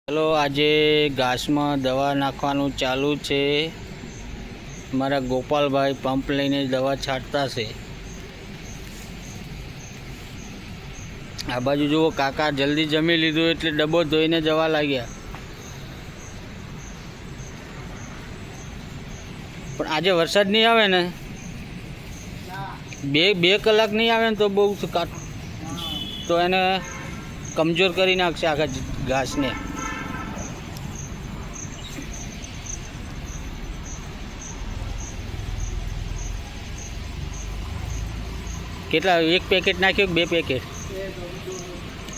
ચલો આજે ઘાસમાં દવા નાખવાનું ચાલુ છે। મારા ગોપાલભાઈ પંપ લઈને દવા છાંટતા છે। આ બાજુ જુઓ કાકા જલ્દી જમી લીધું એટલે ડબ્બો ધોઈને જવા લાગ્યા। પણ આજે વરસાદ નહીં આવે ને બે કલાક નહીં આવે ને તો બહુ તો એને કમજોર કરી નાખશે આખા ઘાસને। કેટલા એક પેકેટ નાખ્યો, બે પેકેટ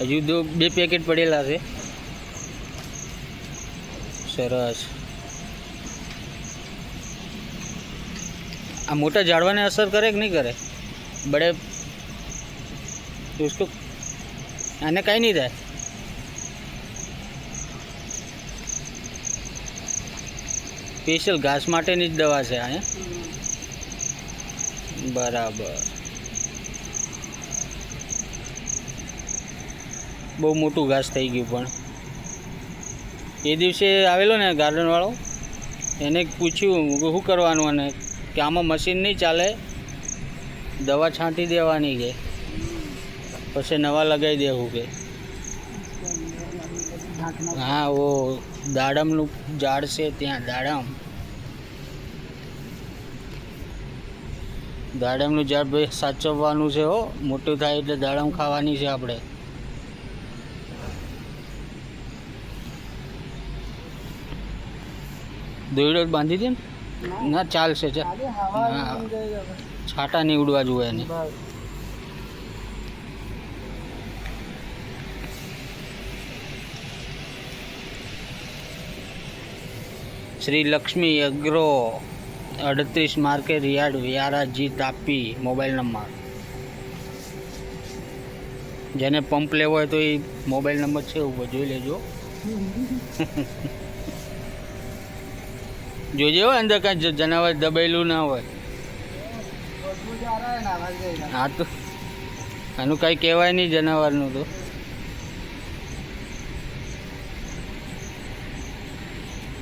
હજુ બે પેકેટ પડેલા છે। સરસ। આ મોટા ઝાડવાને અસર કરે કે નહીં કરે? બड़े उसको આને કાંઈ નહીં થાય। સ્પેશિયલ ઘાસ માટેની જ દવા છે આ। બરાબર। બહુ મોટું ઘાસ થઈ ગયું। પણ એ દિવસે આવેલો ને ગાર્ડનવાળો, એને પૂછ્યું શું કરવાનું, અને કે આમાં મશીન નહીં ચાલે, દવા છાંટી દેવાની કે પછી નવા લગાવી દેવું કે। હા ઓ દાડમનું ઝાડ છે ત્યાં, દાડમનું ઝાડ ભાઈ સાચવવાનું છે હો। મોટું થાય એટલે દાડમ ખાવાની છે આપણે। દોયડો બાંધી દે ના ચાલશે। હા છાંટા નહીં ઉડવા જોઈએ એને। Shri Lakshmi agro 38 market yard, વ્યારાજી, તાપી। મોબાઈલ નંબર, જેને પંપ લેવો હોય તો એ મોબાઈલ નંબર છે ઉપર જોઈ લેજો। જોજે હો અંદર કાંઈ જનાવર દબાયેલું ના હોય। હા તો આનું કાંઈ કહેવાય નહીં જનાવરનું તો।